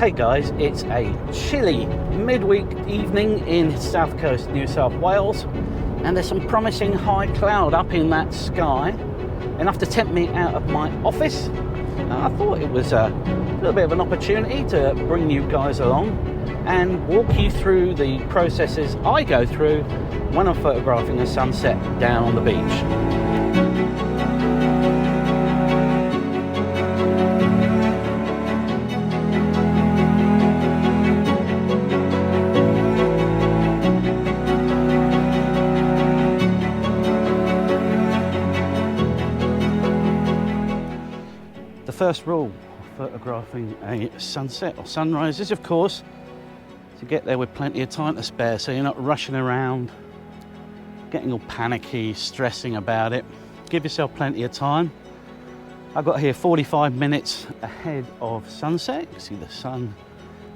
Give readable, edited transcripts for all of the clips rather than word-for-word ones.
Hey guys, it's a chilly midweek evening in South Coast New South Wales, and there's some promising high cloud up in that sky, enough to tempt me out of my office. I thought it was a little bit of an opportunity to bring you guys along and walk you through the processes I go through when I'm photographing a sunset down on the beach. The first rule of photographing a sunset or sunrise is, of course, to get there with plenty of time to spare, so you're not rushing around, getting all panicky, stressing about it. Give yourself plenty of time. I've got here 45 minutes ahead of sunset. You can see the sun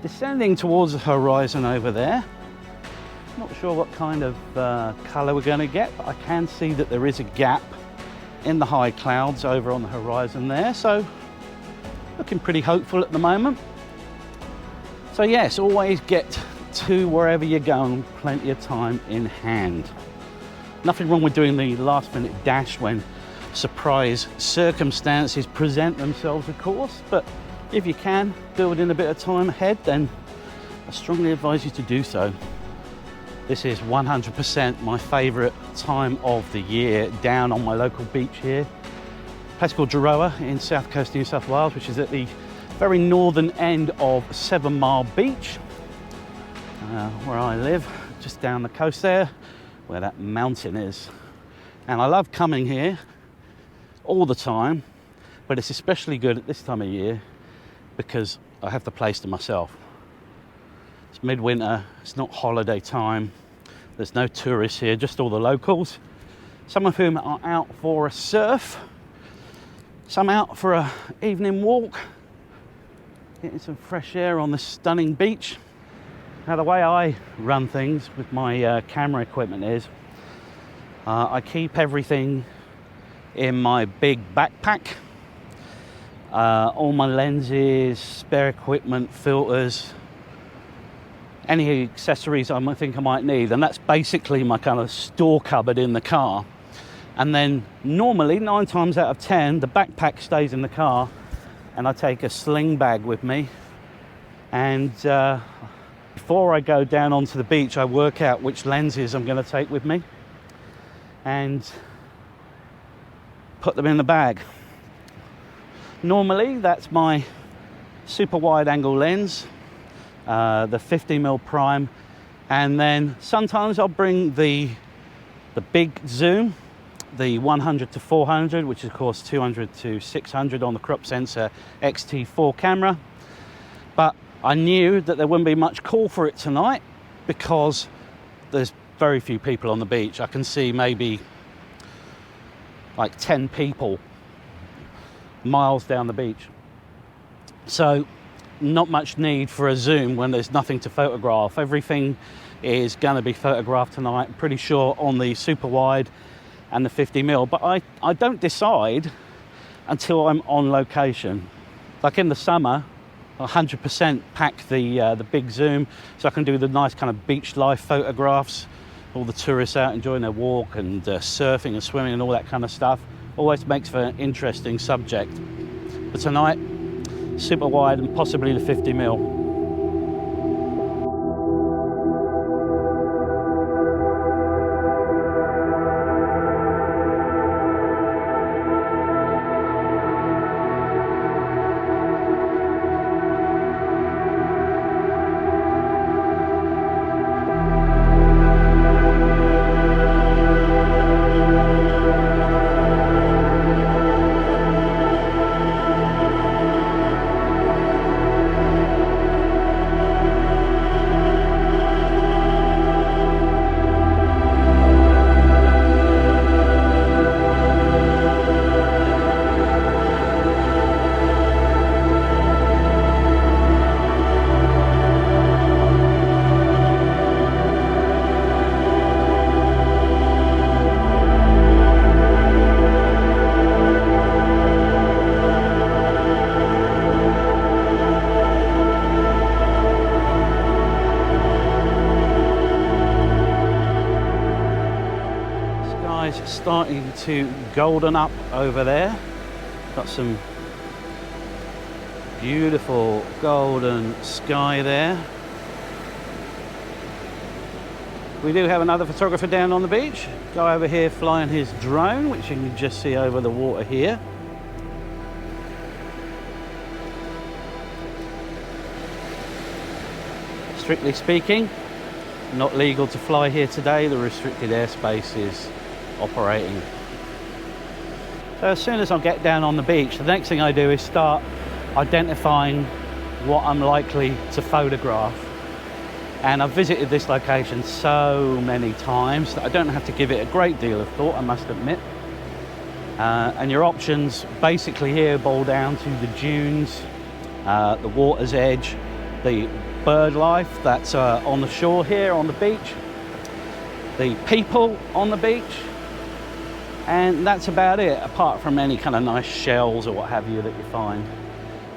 descending towards the horizon over there. Not sure what kind of colour we're going to get, but I can see that there is a gap in the high clouds over on the horizon there, so looking pretty hopeful at the moment. So yes, always get to wherever you're going, plenty of time in hand. Nothing wrong with doing the last minute dash when surprise circumstances present themselves, of course, but if you can build in a bit of time ahead, then I strongly advise you to do so. This is 100% my favourite time of the year down on my local beach here. A place called Gerroa in South Coast New South Wales, which is at the very northern end of 7 Mile Beach, where I live, just down the coast there, where that mountain is. And I love coming here all the time, but it's especially good at this time of year because I have the place to myself. It's midwinter, it's not holiday time, there's no tourists here, just all the locals, some of whom are out for a surf, some out for an evening walk, getting some fresh air on this stunning beach. Now, the way I run things with my camera equipment is I keep everything in my big backpack, all my lenses, spare equipment, filters, any accessories I might think I might need, and that's basically my kind of store cupboard in the car. And then normally 9 times out of 10 the backpack stays in the car, and I take a sling bag with me, and before I go down onto the beach I work out which lenses I'm going to take with me and put them in the bag. Normally that's my super wide angle lens, the 50mm prime, and then sometimes I'll bring the big zoom, the 100 to 400, which is of course 200 to 600 on the crop sensor X-T4 camera. But I knew that there wouldn't be much call for it tonight because there's very few people on the beach. I can see maybe like 10 people miles down the beach. So not much need for a zoom when there's nothing to photograph. Everything is going to be photographed tonight, I'm pretty sure, on the super wide and the 50mm, but I don't decide until I'm on location. Like in the summer, 100% pack the big zoom so I can do the nice kind of beach life photographs, all the tourists out enjoying their walk and surfing and swimming and all that kind of stuff. Always makes for an interesting subject. But tonight, super wide and possibly the 50mm. starting to golden up over there. Got some beautiful golden sky there. We do have another photographer down on the beach. Guy over here flying his drone, which you can just see over the water here. Strictly speaking, not legal to fly here today. The restricted airspace is operating. So as soon as I get down on the beach, the next thing I do is start identifying what I'm likely to photograph. And I've visited this location so many times that I don't have to give it a great deal of thought, I must admit. And your options basically here boil down to the dunes, the water's edge, the bird life that's on the shore here on the beach, the people on the beach, and that's about it, apart from any kind of nice shells or what have you that you find.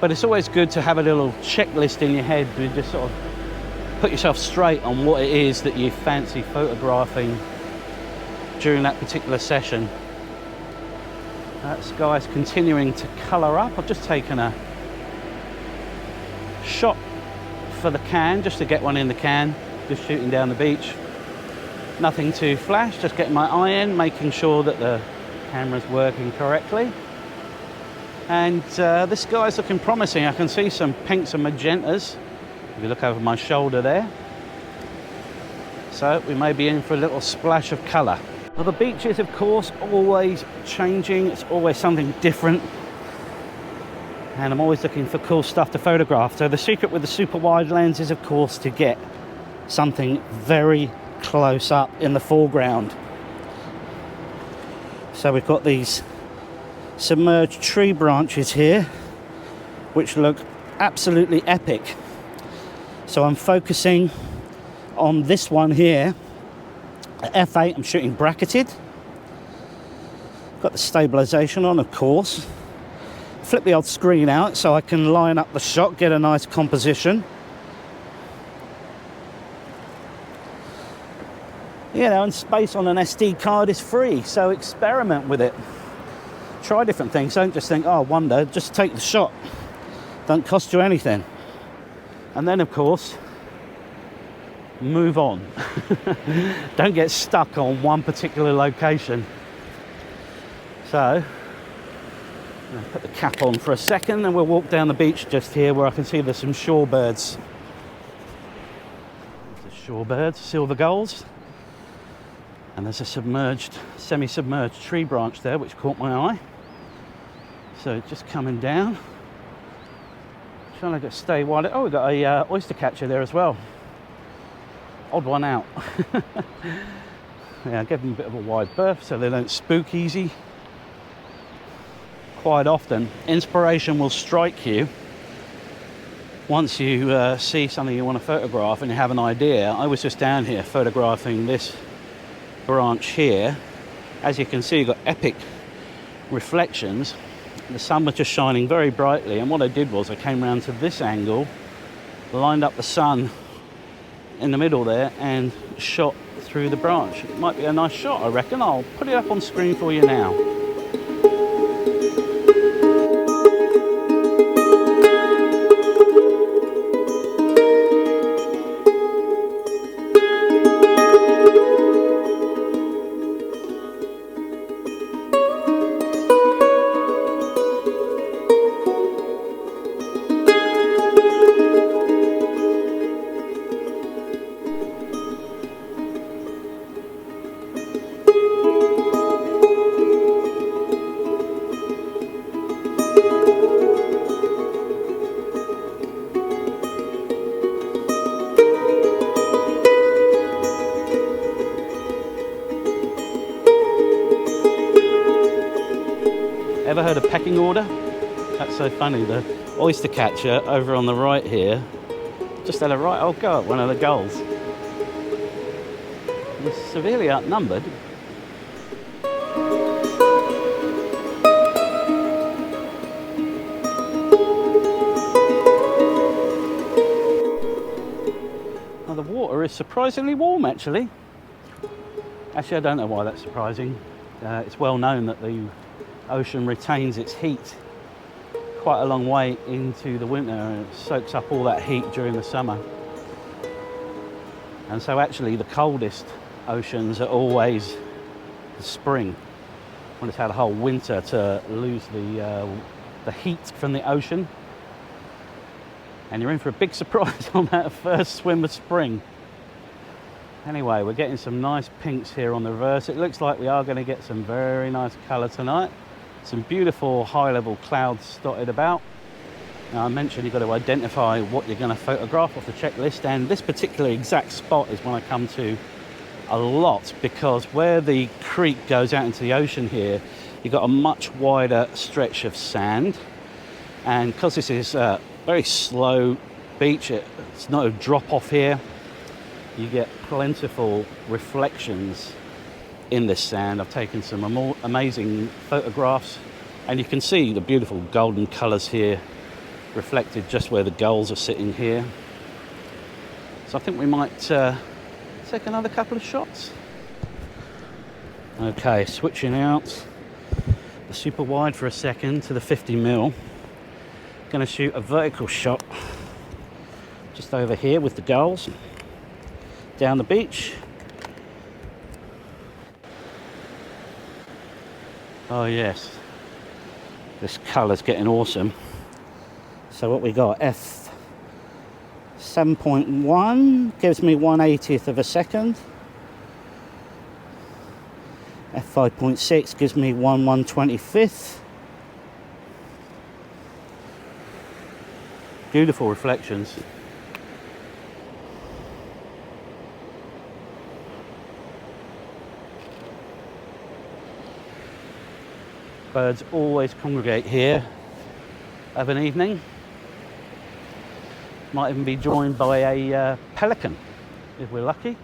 But it's always good to have a little checklist in your head to just sort of put yourself straight on what it is that you fancy photographing during that particular session. That sky's continuing to colour up. I've just taken a shot for the can, just to get one in the can, just shooting down the beach. Nothing too flash, just getting my eye in, making sure that the camera's working correctly. And this sky's looking promising. I can see some pinks and magentas if you look over my shoulder there. So we may be in for a little splash of colour. Well, the beach is of course always changing, it's always something different. And I'm always looking for cool stuff to photograph. So the secret with the super wide lens is of course to get something very close up in the foreground. So we've got these submerged tree branches here which look absolutely epic. So I'm focusing on this one here at f8. I'm shooting bracketed, got the stabilization on of course. Flip the old screen out so I can line up the shot, get a nice composition. You know, and space on an SD card is free, so experiment with it. Try different things, don't just think, oh, I wonder, just take the shot. Don't cost you anything. And then of course, move on. Don't get stuck on one particular location. So, I'll put the cap on for a second and we'll walk down the beach just here where I can see there's some shorebirds. There's the shorebirds, silver gulls. And there's a submerged, semi-submerged tree branch there which caught my eye. So just coming down. Trying to stay wide. Oh, we've got a oyster catcher there as well. Odd one out. Yeah, give them a bit of a wide berth so they don't spook easy. Quite often, inspiration will strike you once you see something you want to photograph and you have an idea. I was just down here photographing this branch here. As you can see, you've got epic reflections. The sun was just shining very brightly, and what I did was I came around to this angle, lined up the sun in the middle there and shot through the branch. It might be a nice shot, I reckon. I'll put it up on screen for you now. Ever heard of pecking order? That's so funny. The oyster catcher over on the right here just had a right old go at one of the gulls. It was severely outnumbered. Now the water is surprisingly warm actually. Actually, I don't know why that's surprising. It's well known that the ocean retains its heat quite a long way into the winter, and it soaks up all that heat during the summer. And so actually the coldest oceans are always the spring, when it's had a whole winter to lose the heat from the ocean. And you're in for a big surprise on that first swim of spring. Anyway, we're getting some nice pinks here on the reverse. It looks like we are going to get some very nice colour tonight. Some beautiful high-level clouds dotted about. Now, I mentioned you've got to identify what you're going to photograph off the checklist, and this particular exact spot is one I come to a lot, because where the creek goes out into the ocean here, you've got a much wider stretch of sand, and because this is a very slow beach, it's no drop off here, you get plentiful reflections in this sand. I've taken some amazing photographs, and you can see the beautiful golden colours here reflected just where the gulls are sitting here. So I think we might take another couple of shots. Okay, switching out the super wide for a second to the 50mm. Going to shoot a vertical shot just over here with the gulls down the beach. Oh yes, this colour's getting awesome. So what we got, f 7.1 gives me 1/80th of a second. f 5.6 gives me 1/125th. Beautiful reflections. Birds always congregate here of an evening. Might even be joined by a pelican if we're lucky.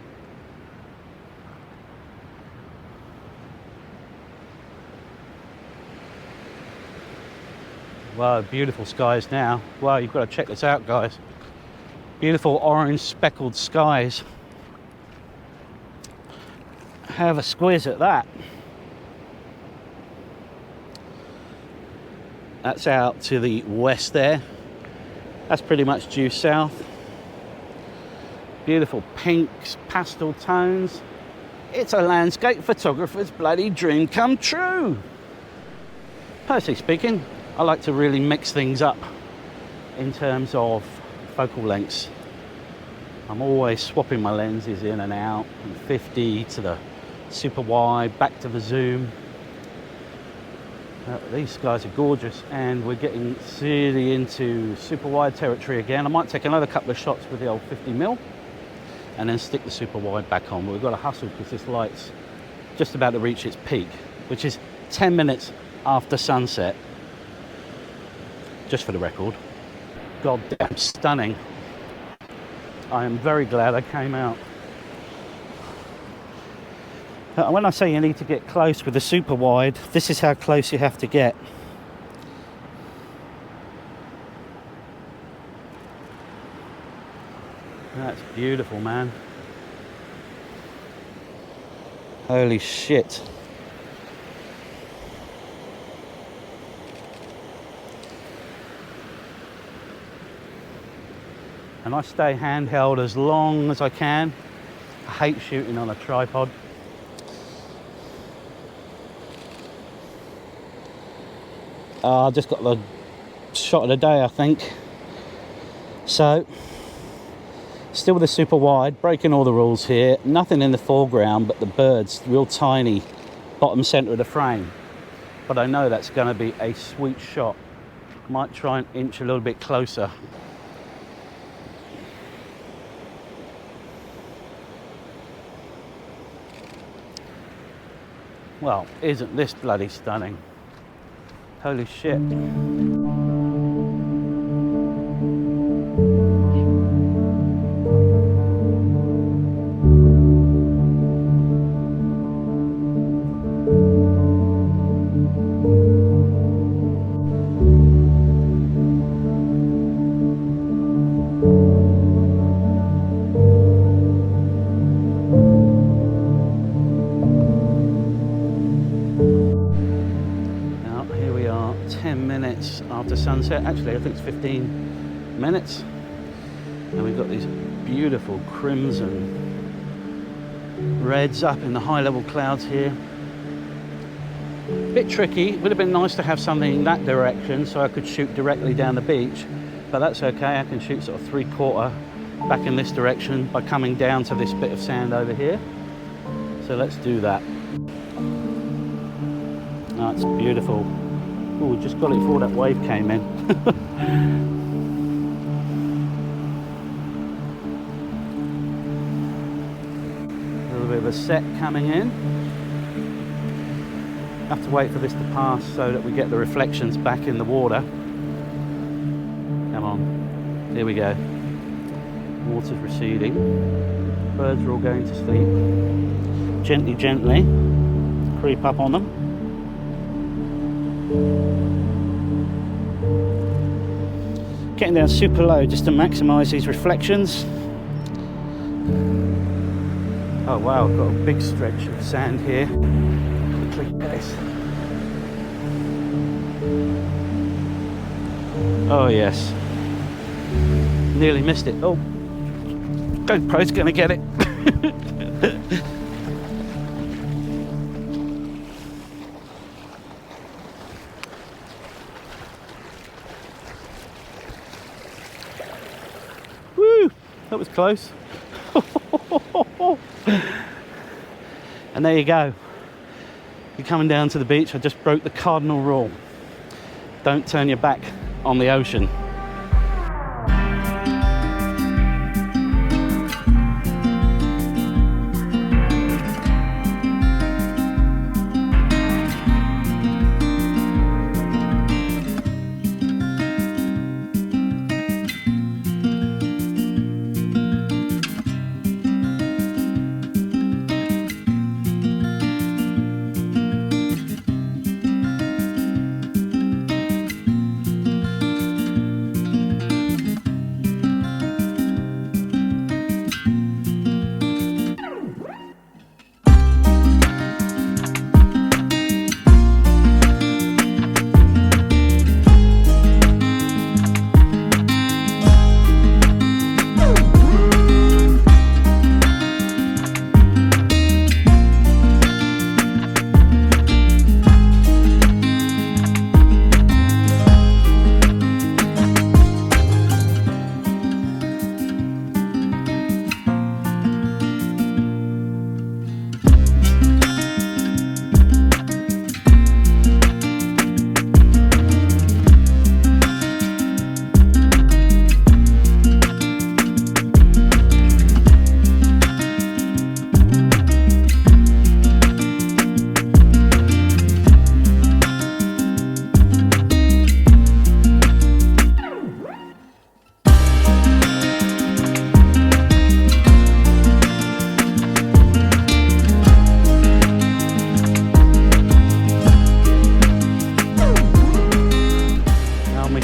Wow, beautiful skies now. Wow, you've got to check this out, guys. Beautiful orange speckled skies. Have a squiz at that. That's out to the west there. That's pretty much due south. Beautiful pinks, pastel tones. It's a landscape photographer's bloody dream come true. Personally speaking, I like to really mix things up in terms of focal lengths. I'm always swapping my lenses in and out, from 50 to the super wide, back to the zoom. These guys are gorgeous, and we're getting really into super wide territory again. I might take another couple of shots with the old 50mm and then stick the super wide back on. But we've got to hustle because this light's just about to reach its peak, which is 10 minutes after sunset. Just for the record. Goddamn stunning. I am very glad I came out. When I say you need to get close with the super wide, this is how close you have to get. That's beautiful, man. Holy shit. And I stay handheld as long as I can. I hate shooting on a tripod. I just got the shot of the day, I think. So, still with the super wide, breaking all the rules here. Nothing in the foreground but the birds, real tiny, bottom centre of the frame. But I know that's going to be a sweet shot. Might try and inch a little bit closer. Well, isn't this bloody stunning? Holy shit. sunset. Actually, I think it's 15 minutes. And we've got these beautiful crimson reds up in the high level clouds here. Bit tricky. It would have been nice to have something in that direction so I could shoot directly down the beach, but that's okay. I can shoot sort of 3/4 back in this direction by coming down to this bit of sand over here. So let's do that. Oh, it's beautiful. Oh, just got it before that wave came in. A little bit of a set coming in. Have to wait for this to pass so that we get the reflections back in the water. Come on, here we go. Water's receding. Birds are all going to sleep. Gently, gently creep up on them. Getting down super low just to maximise these reflections. Oh wow, I've got a big stretch of sand here. Quickly get this. Oh yes. Nearly missed it. Oh, GoPro's gonna get it. Woo! That was close. And there you go. You're coming down to the beach. I just broke the cardinal rule. Don't turn your back on the ocean.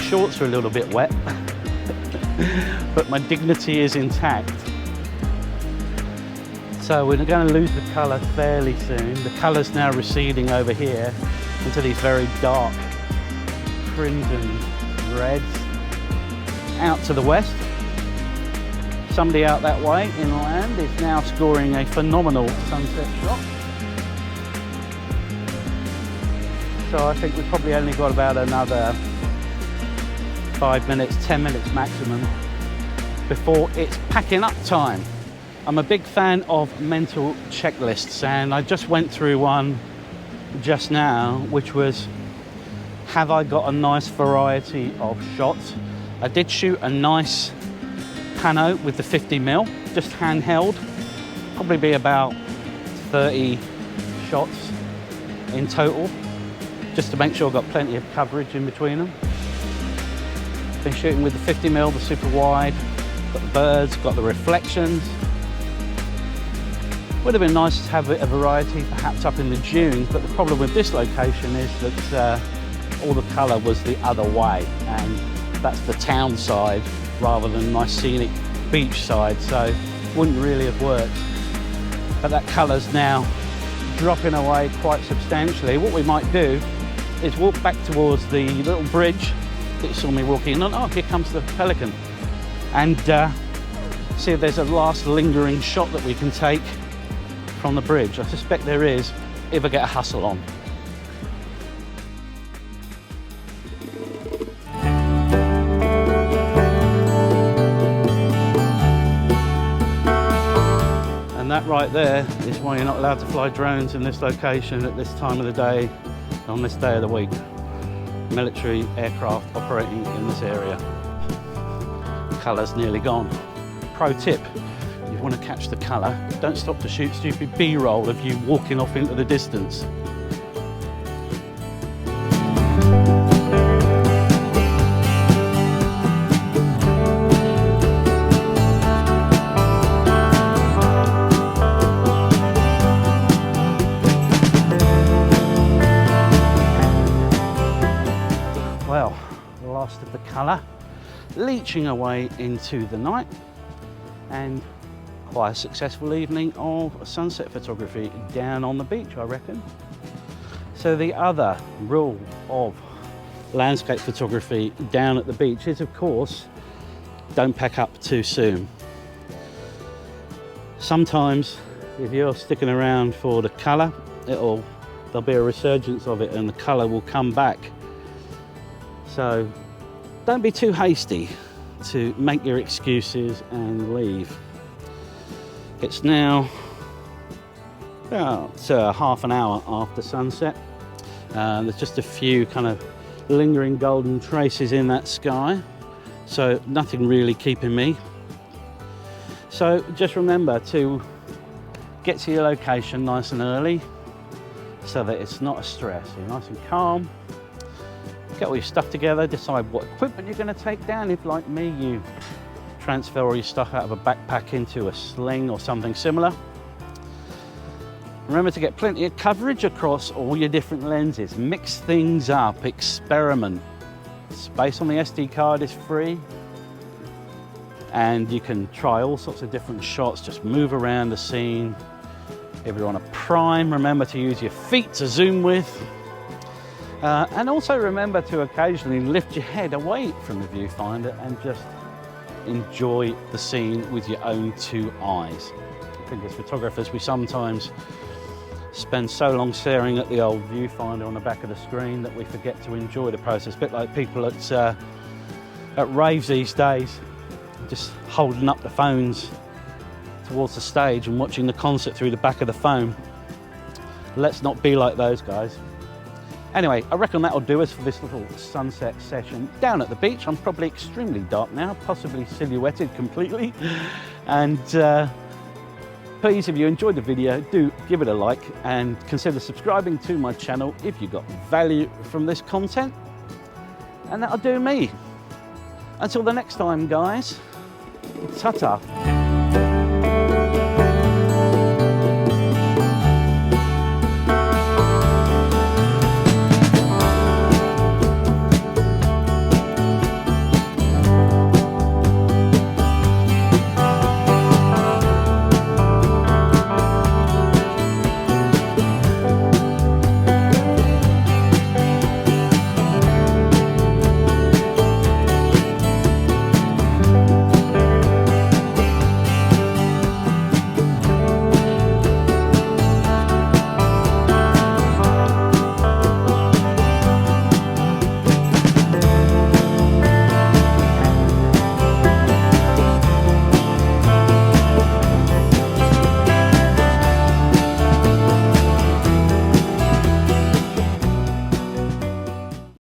Shorts are a little bit wet, but my dignity is intact. So we're going to lose the colour fairly soon. The colour's now receding over here into these very dark crimson reds. Out to the west, somebody out that way inland is now scoring a phenomenal sunset shot. So I think we've probably only got about another 5 minutes, 10 minutes maximum before it's packing up time. I'm a big fan of mental checklists, and I just went through one just now, which was, have I got a nice variety of shots? I did shoot a nice pano with the 50mm, just handheld, probably be about 30 shots in total, just to make sure I've got plenty of coverage in between them. Been shooting with the 50mm, the super wide, got the birds, got the reflections. Would have been nice to have a variety perhaps up in the dunes, but the problem with this location is that all the colour was the other way, and that's the town side rather than nice scenic beach side, so wouldn't really have worked. But that colour's now dropping away quite substantially. What we might do is walk back towards the little bridge that you saw me walking in on. Oh, here comes the Pelican. And see if there's a last lingering shot that we can take from the bridge. I suspect there is, if I get a hustle on. And that right there is why you're not allowed to fly drones in this location at this time of the day, on this day of the week. Military aircraft operating in this area. Colour's nearly gone. Pro tip, if you want to catch the colour, don't stop to shoot stupid B-roll of you walking off into the distance. Well, last of the colour leaching away into the night, and quite a successful evening of sunset photography down on the beach, I reckon. So the other rule of landscape photography down at the beach is, of course, don't pack up too soon. Sometimes if you're sticking around for the colour, there'll be a resurgence of it and the colour will come back. So don't be too hasty to make your excuses and leave. It's now about half an hour after sunset. There's just a few kind of lingering golden traces in that sky, so nothing really keeping me. So just remember to get to your location nice and early so that it's not a stress. You're nice and calm. Get all your stuff together, decide what equipment you're going to take down. If, like me, you transfer all your stuff out of a backpack into a sling or something similar. Remember to get plenty of coverage across all your different lenses. Mix things up, experiment. Space on the SD card is free, and you can try all sorts of different shots. Just move around the scene. If you're on a prime, remember to use your feet to zoom with. And also remember to occasionally lift your head away from the viewfinder and just enjoy the scene with your own two eyes. I think as photographers we sometimes spend so long staring at the old viewfinder on the back of the screen that we forget to enjoy the process. A bit like people at raves these days, just holding up the phones towards the stage and watching the concert through the back of the phone. Let's not be like those guys. Anyway, I reckon that'll do us for this little sunset session down at the beach. I'm probably extremely dark now, possibly silhouetted completely. And please, if you enjoyed the video, do give it a like and consider subscribing to my channel if you got value from this content. And that'll do me. Until the next time, guys, ta-ta.